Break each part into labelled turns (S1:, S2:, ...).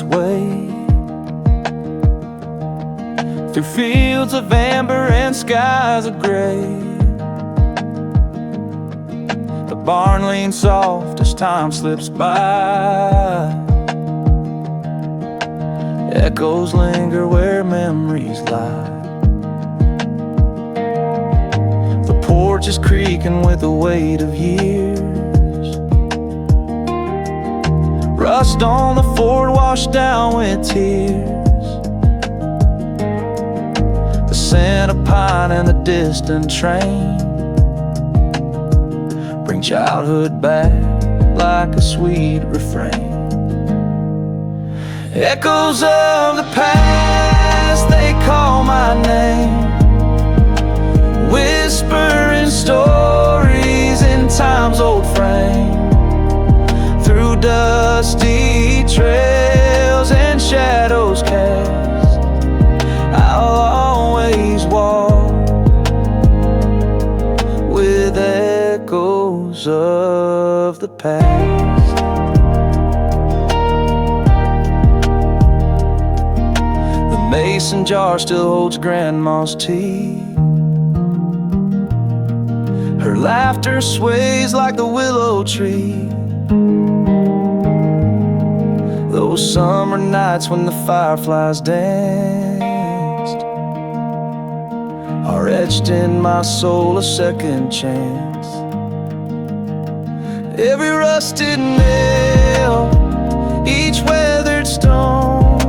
S1: way, through fields of amber and skies of gray. The barn leans soft as time slips by. Echoes linger where memories lie. The porch is creaking with the weight of years. Rust on the Ford washed down with tears. The scent of pine and the distant train bring childhood back like a sweet refrain. Echoes of the past, they call my name, whispering stories in time's old frame. Through dusty trails and shadows cast, I'll always walk with echoes of the past. The mason jar still holds Grandma's tea. Her laughter sways like the willow tree. Those summer nights when the fireflies danced are etched in my soul a second chance. Every rusted nail, each weathered stone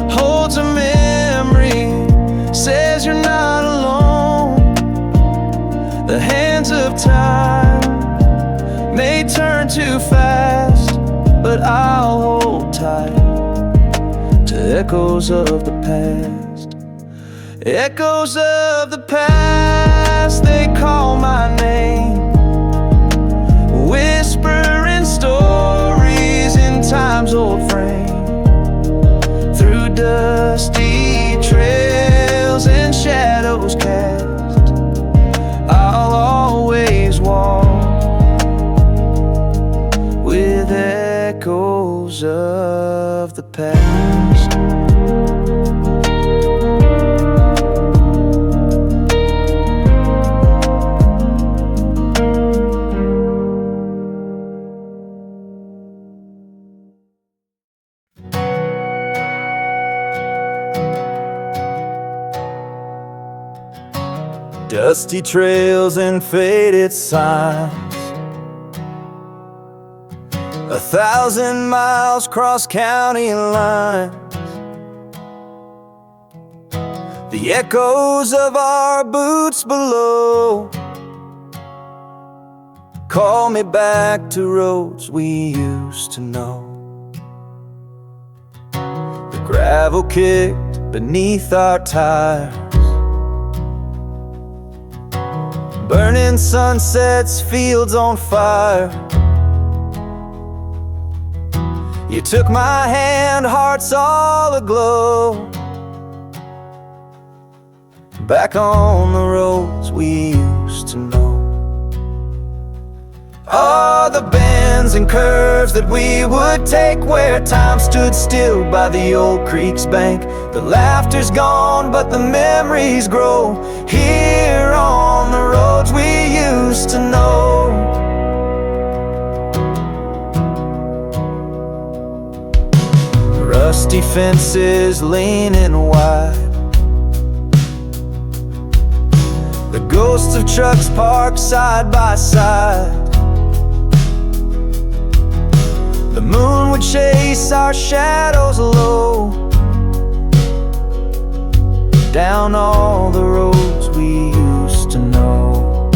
S1: holds a memory, says you're not alone. The hands of time may turn too fast, but I'll hold tight to echoes of the past. Echoes of the past, they call my name, whispering stories in time's old frame. Through dusty trails and shadows cast, I'll always walk with echoes of the past. Dusty trails and faded signs, 1,000 miles cross county lines. The echoes of our boots below call me back to roads we used to know. The gravel kicked beneath our tires, burning sunsets, fields on fire. You took my hand, hearts all aglow, back on the roads we used to know. Oh, the bends and curves that we would take, where time stood still by the old creek's bank. The laughter's gone, but the memories grow here on the roads we used to know. Rusty fences leaning wide, the ghosts of trucks parked side by side. The moon would chase our shadows low, down all the roads we used to know.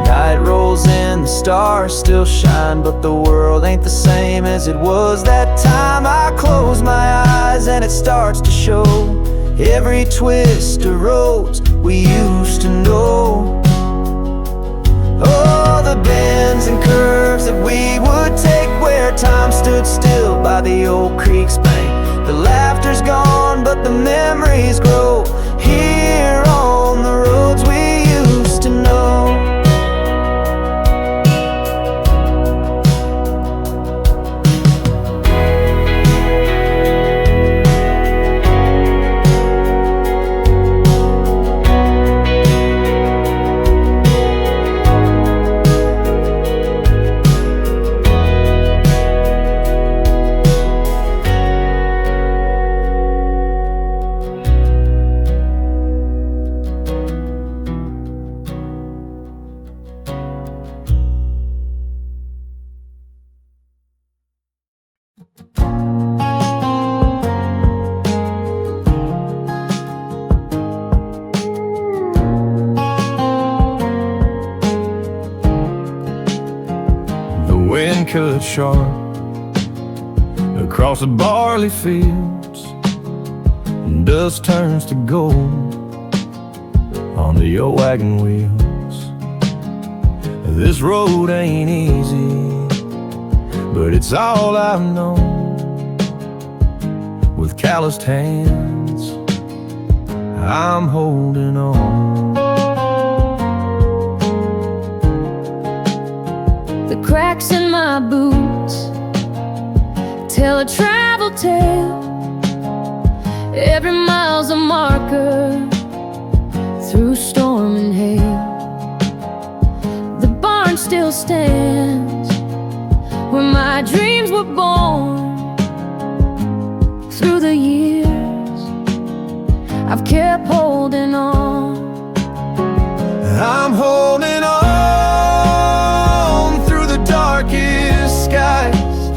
S1: Night rolls in, the stars still shine, but the world ain't the same as it was that time. I close my eyes and it starts to show every twist of roads we used to know. Oh, the bends and curves that we would take, where time stood still by the old creek's bank. The laughter's gone, but the memories grow here on the roads we used to know. The wind cut sharp across the barley fields, and dust turns to gold on the old wagon wheels. This road ain't easy, but it's all I've known. With calloused hands, I'm holding on.
S2: The cracks in my boots tell a travel tale. Every mile's a marker through storm and hail. The barn still stands where my dreams were born. Through the years, I've kept holding on.
S1: I'm holding on through the darkest skies,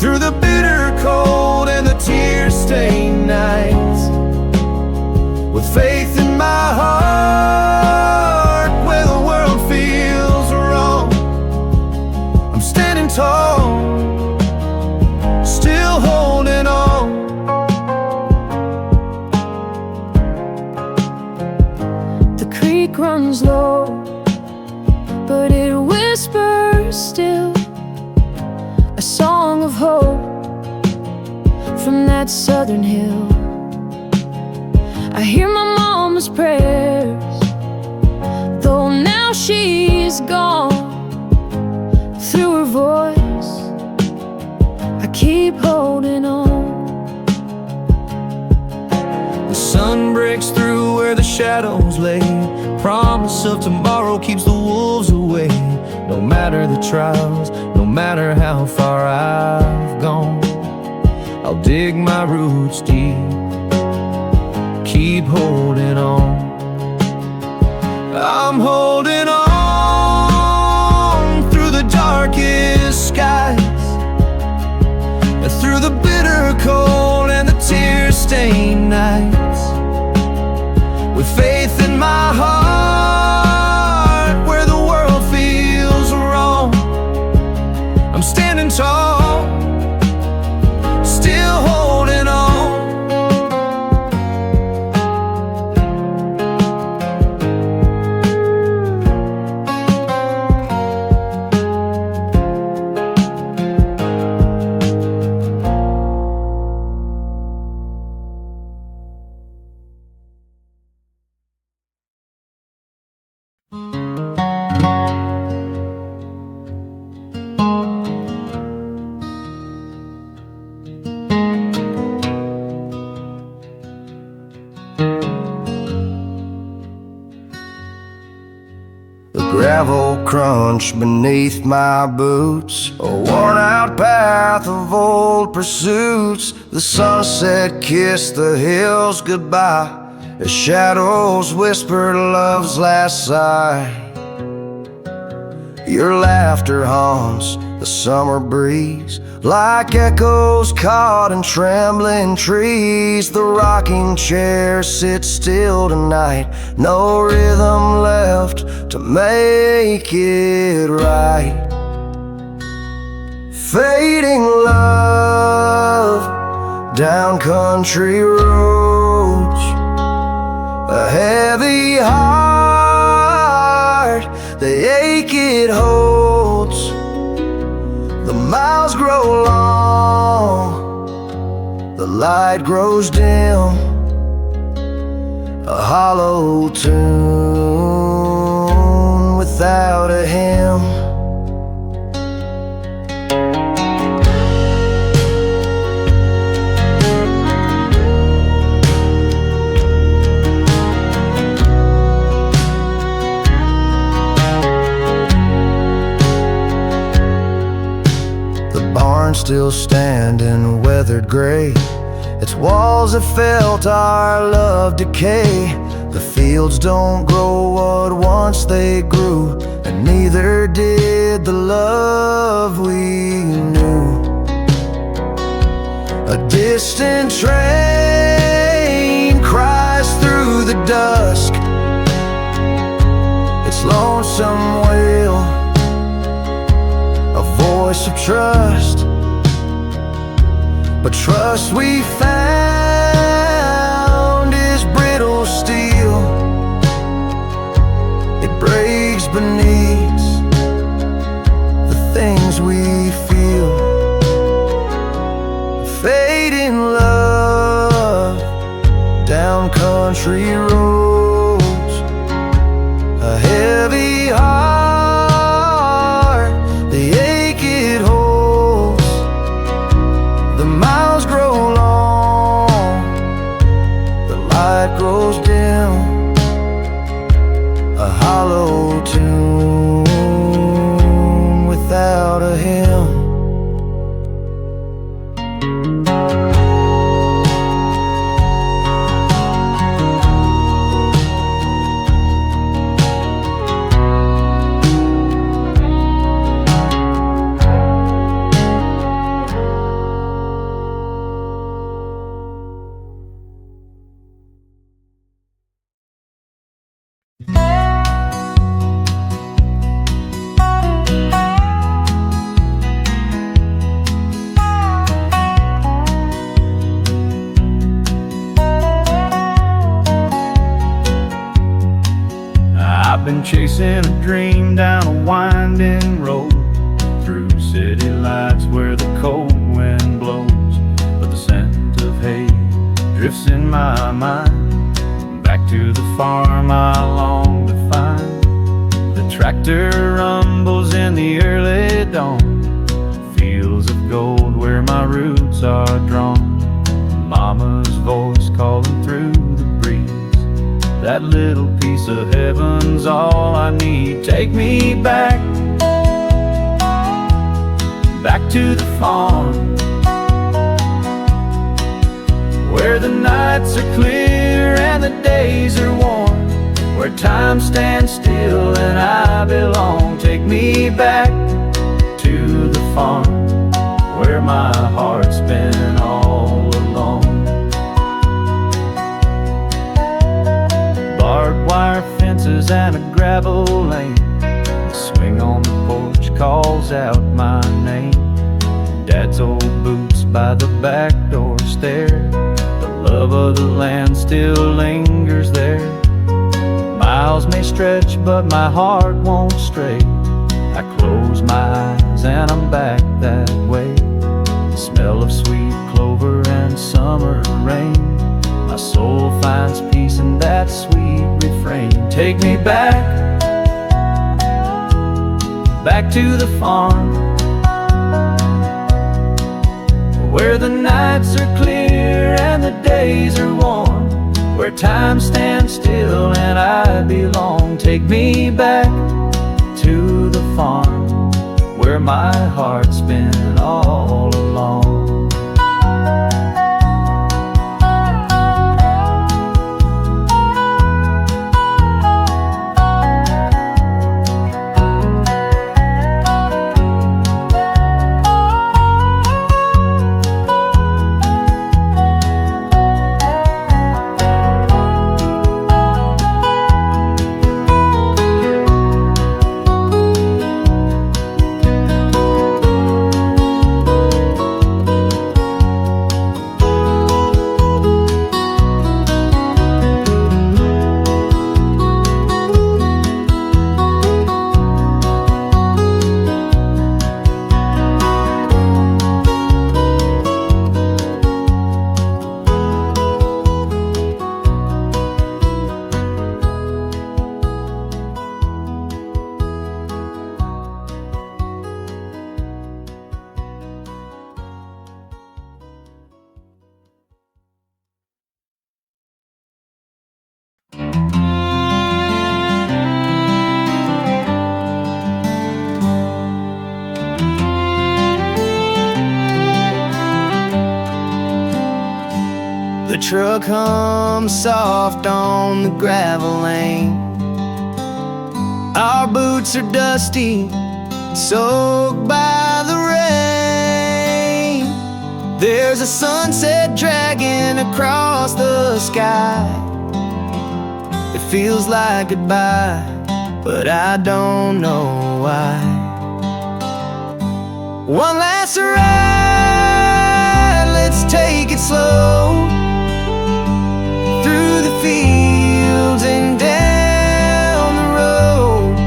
S1: through the bitter cold and the tear-stained nights. With faith in my heart where the world feels wrong, I'm standing tall, still holding on.
S2: The creek runs low, but it whispers still, a song of hope from that southern hill. I hear my mama's prayers, though now she's gone. Through her voice, I keep holding on.
S1: The sun breaks through where the shadows lay. Promise of tomorrow keeps the wolves away. No matter the trials, no matter how far I've gone, I'll dig my roots deep, keep holding on. I'm holding on through the darkest skies, through the bitter cold and the tear-stained nights. With faith in my heart where the world feels wrong, I'm standing tall, still holding on. Gravel crunch beneath my boots, a worn-out path of old pursuits. The sunset kissed the hills goodbye as shadows whispered love's last sigh. Your laughter haunts the summer breeze like echoes caught in trembling trees. The rocking chair sits still tonight, no rhythm left to make it right. Fading love down country roads, a heavy heart, the ache it holds. The miles grow long, the light grows dim, a hollow tune without a hymn. Still standing, weathered gray, its walls have felt our love decay. The fields don't grow what once they grew, and neither did the love we knew. distant train cries through the dusk, its lonesome wail, a voice of trust. But trust we found is brittle steel. It breaks beneath the things we feel. Fading love down country roads, a heavy heart, the ache it holds. The miles grow long, the light grows dim, a hollow tune without a hymn.
S3: I've been chasing a dream down a winding road, through city lights where the cold wind blows. But the scent of hay drifts in my mind, back to the farm I long to find. The tractor rumbles in the early dawn, fields of gold where my roots are drawn. Mama's voice calling through the breeze, that little piece of heaven's all I need. Take me back, back to the farm, where the nights are clear and the days are warm, where time stands still and I belong. Take me back to the farm, where my heart's been all along. Barbed wire fences and a gravel lane, the swing on the porch calls out my name. Dad's old boots by the back door stare, the love of the land still lingers there. Miles may stretch but my heart won't stray. I close my eyes and I'm back that way. The smell of sweet clover and summer rain, my soul finds peace in that sweet refrain. Take me back, back to the farm, where the nights are clear and the days are warm, where time stands still and I belong. Take me back to the farm, where my heart's been all along.
S1: The truck hums soft on the gravel lane. Our boots are dusty, soaked by the rain. There There's a sunset dragging across the sky. It feels like goodbye, but I don't know why. One last ride, let's take it slow, through the fields and down the road.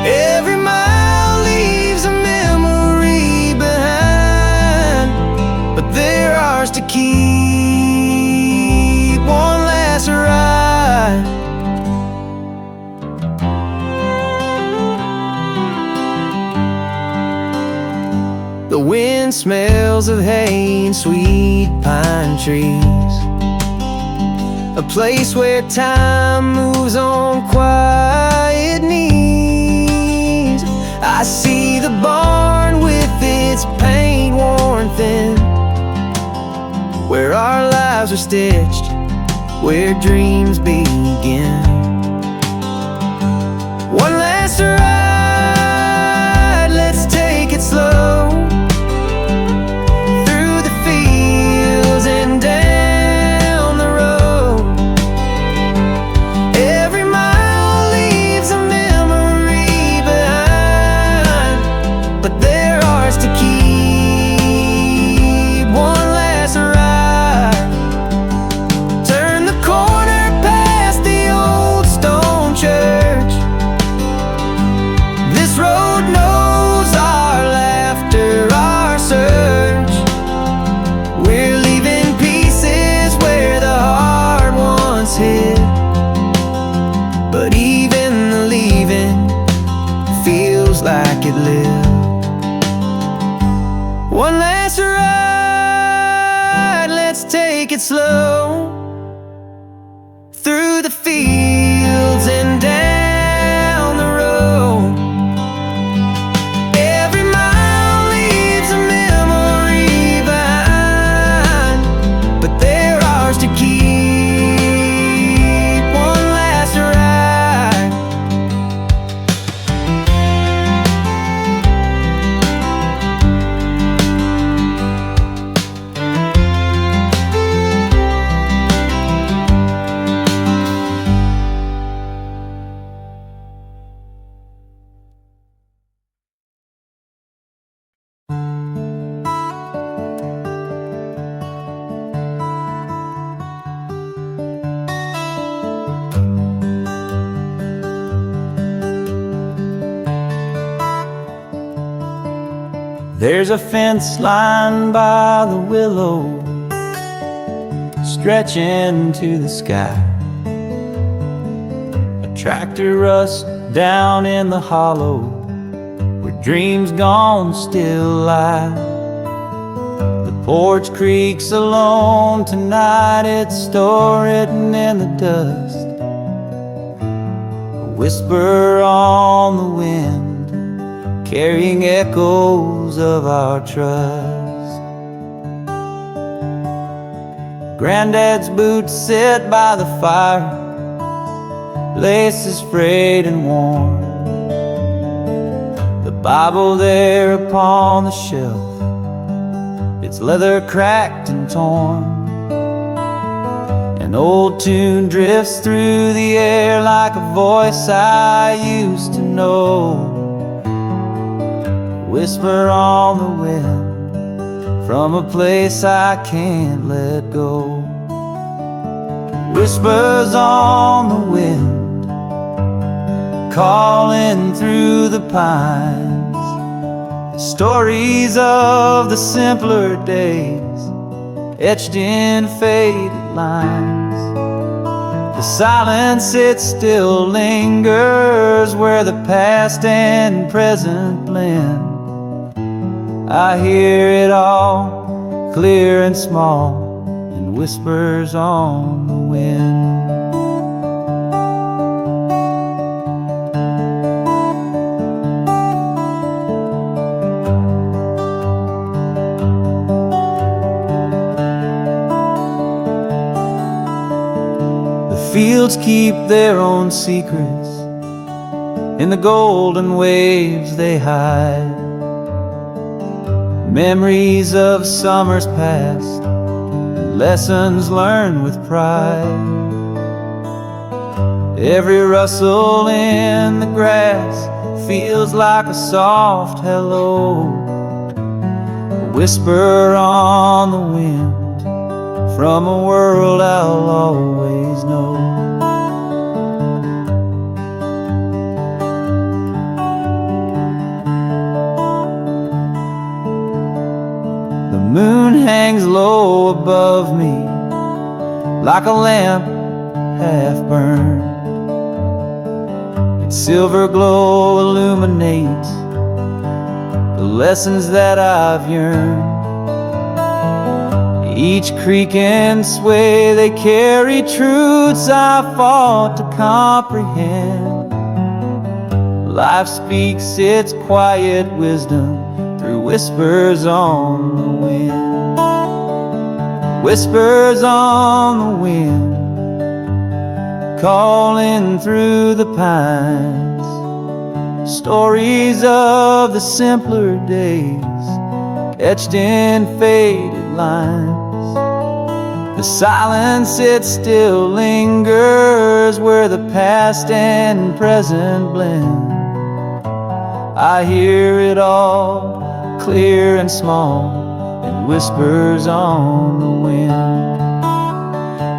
S1: Every mile leaves a memory behind, but they're ours to keep. One last ride. The wind smells of hay and sweet pine trees, a place where time moves on quiet knees. I see the barn with its paint worn thin, where our lives are stitched, where dreams begin. One last ride, let's take it slow, through the fields and down the road. Every mile leaves a memory behind, but they're ours to keep. One last ride. Turn the corner past the old stone church. This road knows our laughter, our search. We're leaving pieces where the heart once hid, but even the leaving feels like it lived. One last ride, let's take it slow, through the fields and down the road. Every mile leaves a memory behind, but they're ours to keep. One last ride.
S3: There's a fence line by the willow, stretching to the sky. A tractor rusts down in the hollow, where dreams gone still lie. The porch creaks alone tonight, its story written in the dust. A whisper on the wind, carrying echoes of our trust. Granddad's boots sit by the fire, laces frayed and worn. The Bible there upon the shelf, its leather cracked and torn. An old tune drifts through the air like a voice I used to know. Whisper on the wind, from a place I can't let go. Whispers on the wind, calling through the pines. Stories of the simpler days, etched in faded lines. The silence, it still lingers, where the past and present blend. I hear it all, clear and small, in whispers on the wind. The fields keep their own secrets, in the golden waves they hide.
S1: Memories of summers past, lessons learned with pride. Every rustle in the grass feels like a soft hello, a whisper on the wind from a world I'll always know. The moon hangs low above me like a lamp half burned. Its silver glow illuminates the lessons that I've yearned. Each creak and sway, they carry truths I fought to comprehend. Life speaks its quiet wisdom through whispers on the wind. Whispers on the wind, calling through the pines. Stories of the simpler days, etched in faded lines. The silence, it still lingers where the past and present blend. I hear it all, clear and small, and whispers on the wind.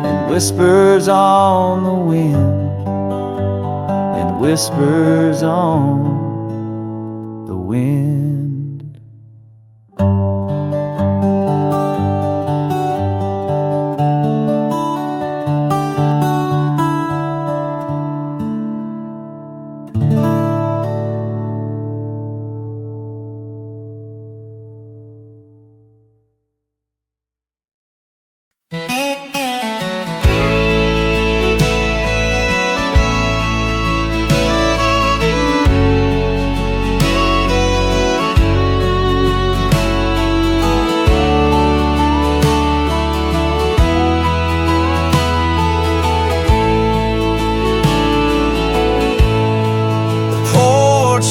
S1: And whispers on the wind, and whispers on the wind.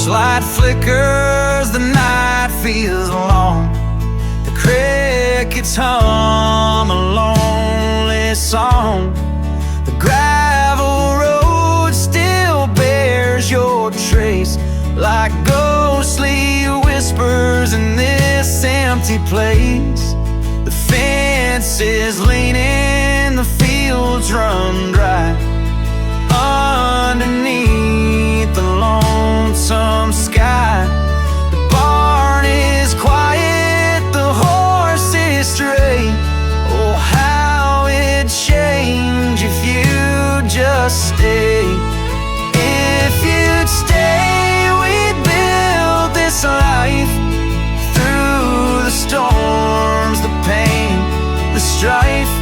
S1: Light flickers, the night feels long. The crickets hum a lonely song. The gravel road still bears your trace, like ghostly whispers in this empty place. The fence is leaning, the fields run dry. Underneath the lonesome sky, the barn is quiet, the horse is straight. Oh, how it'd change if you'd just stay. If you'd stay, we'd build this life through the storms, the pain, the strife.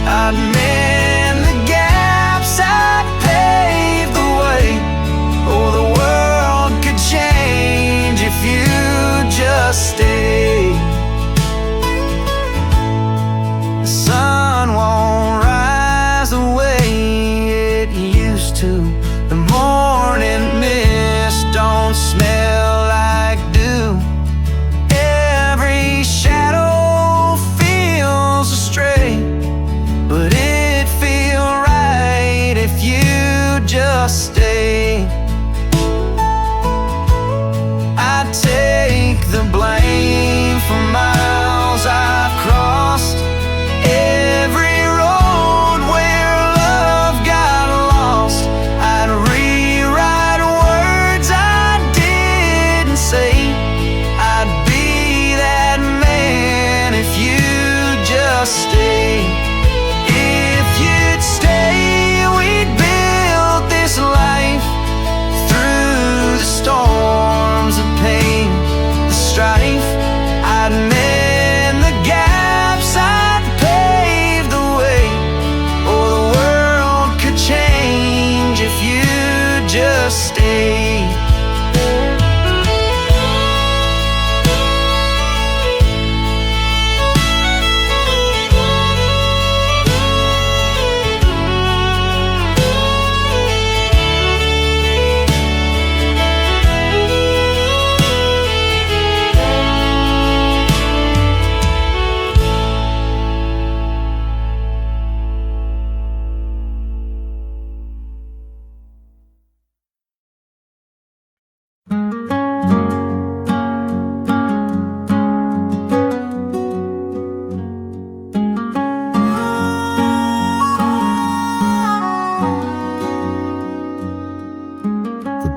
S1: I'd mend the gaps, I'd pave the way. Oh, the world could change if you just stay. The sun won't rise the way it used to. The morning mist don't smell like dew. Every shadow feels astray, but it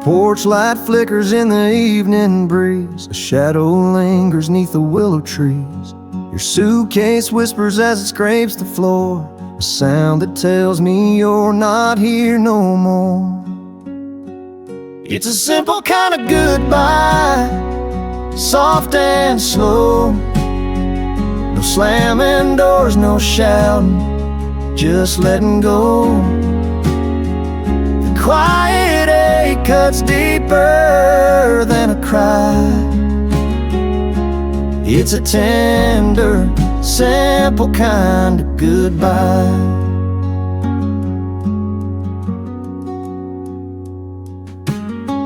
S1: porch light flickers in the evening breeze. A shadow lingers neath the willow trees. Your suitcase whispers as it scrapes the floor, a sound that tells me you're not here no more. It's a simple kind of goodbye, soft and slow. No slamming doors, no shouting, just letting go. The quiet ache cuts deeper than a cry. It's a tender, simple kind of goodbye.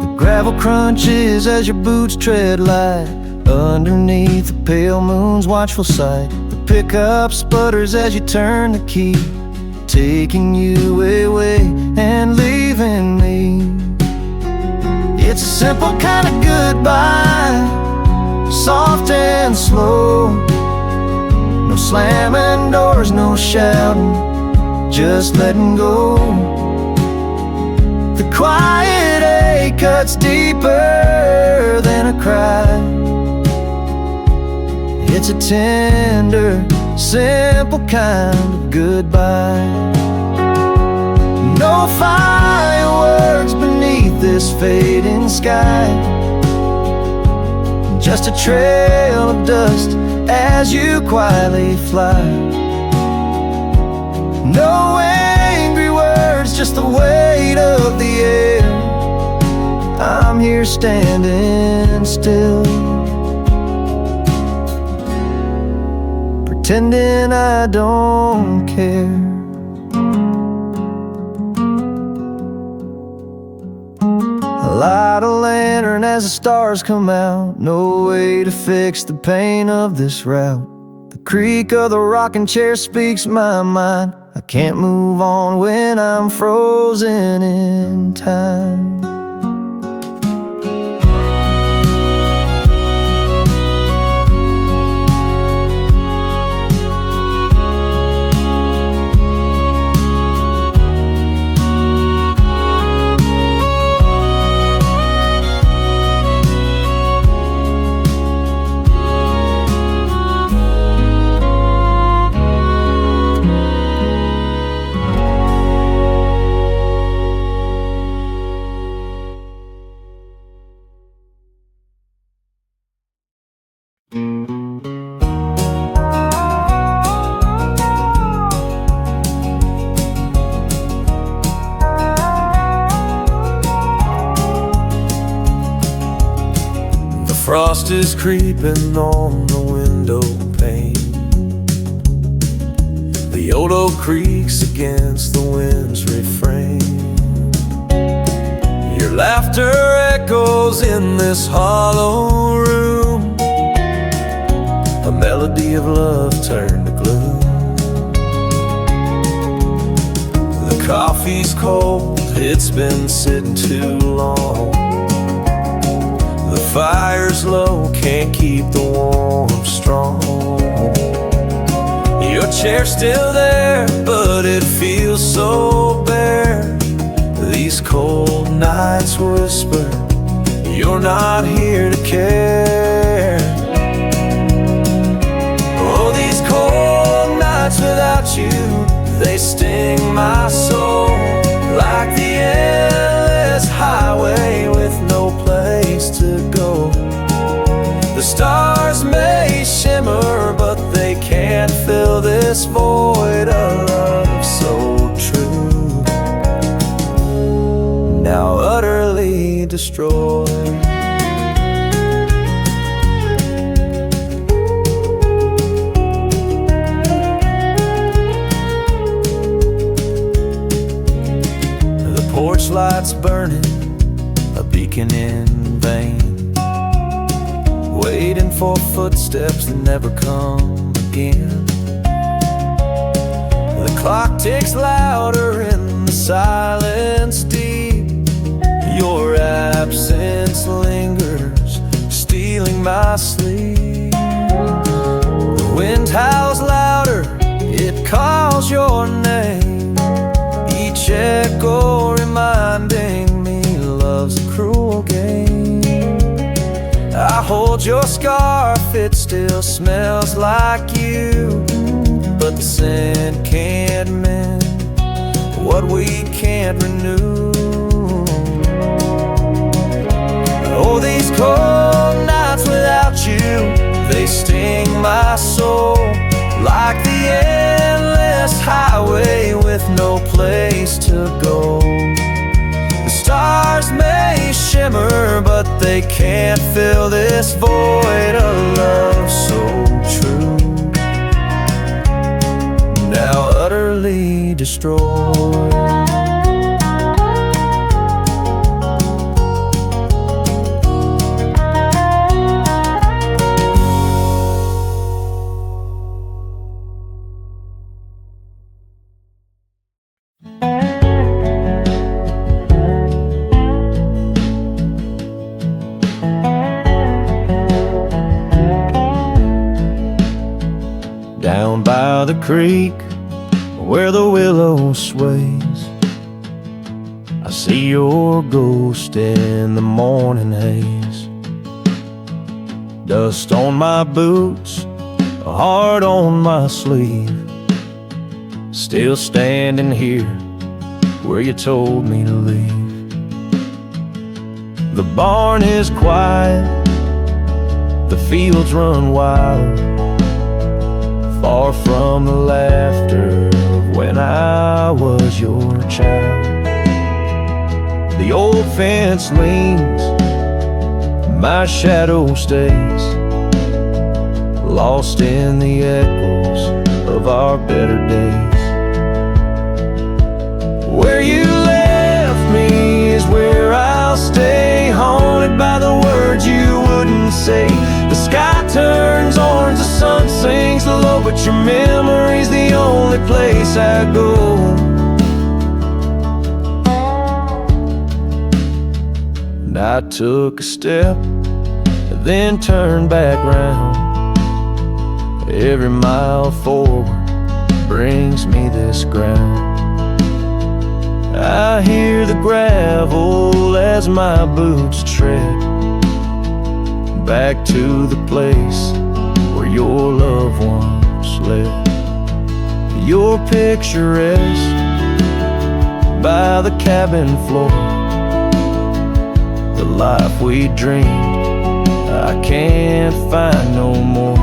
S1: The gravel crunches as your boots tread light underneath the pale moon's watchful sight. The pickup sputters as you turn the key, taking you away and leaving me. It's a simple kind of goodbye, soft and slow. No slamming doors, no shouting, just letting go. The quiet ache cuts deeper than a cry. It's a tender, simple kind of goodbye. No fireworks beneath this fading sky, just a trail of dust as you quietly fly. No angry words, just the weight of the air. I'm here standing still, pretending I don't care. Light a lantern as the stars come out. No way to fix the pain of this route. The creak of the rocking chair speaks my mind. I can't move on when I'm frozen in time.
S4: Frost is creeping on the window pane. The old oak creaks against the wind's refrain. Your laughter echoes in this hollow room, a melody of love turned to gloom. The coffee's cold, it's been sitting too long. The fire's low, can't keep the warmth strong. Your chair's still there, but it feels so bare. These cold nights whisper, you're not here to care. Oh, these cold nights without you, they sting my soul like the endless highway with no place to go. The stars may shimmer, but they can't fill this void of love so true, now utterly destroyed. The porch light's burning, a beacon in vain, waiting for footsteps that never come again. The clock ticks louder in the silence deep. Your absence lingers, stealing my sleep. The wind howls louder, it calls your name, each echo reminding me love's a cruel hold your scarf, it still smells like you. But the scent can't mend what we can't renew. Oh, these cold nights without you, they sting my soul like the endless highway with no place to go. The stars may shimmer, but they can't fill this void of love so true, now utterly destroyed.
S1: Down by the creek where the willow sways, I see your ghost in the morning haze. Dust on my boots, a heart on my sleeve, still standing here where you told me to leave. The barn is quiet, the fields run wild, far from the laughter of when I was your child. The old fence leans, my shadow stays, lost in the echoes of our better days. Where you left me is where I'll stay, haunted by the words you wouldn't say. The sky turns orange, the sun sings low, but your memory's the only place I go. And I took a step, then turned back round. Every mile forward brings me this ground. I hear the gravel as my boots tread back to the place where your loved ones led. Your picture rests by the cabin floor. The life we dreamed, I can't find no more.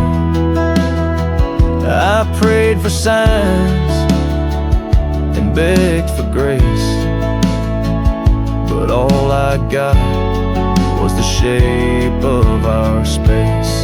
S1: I prayed for signs and begged for grace, but all I got was the shape of our space.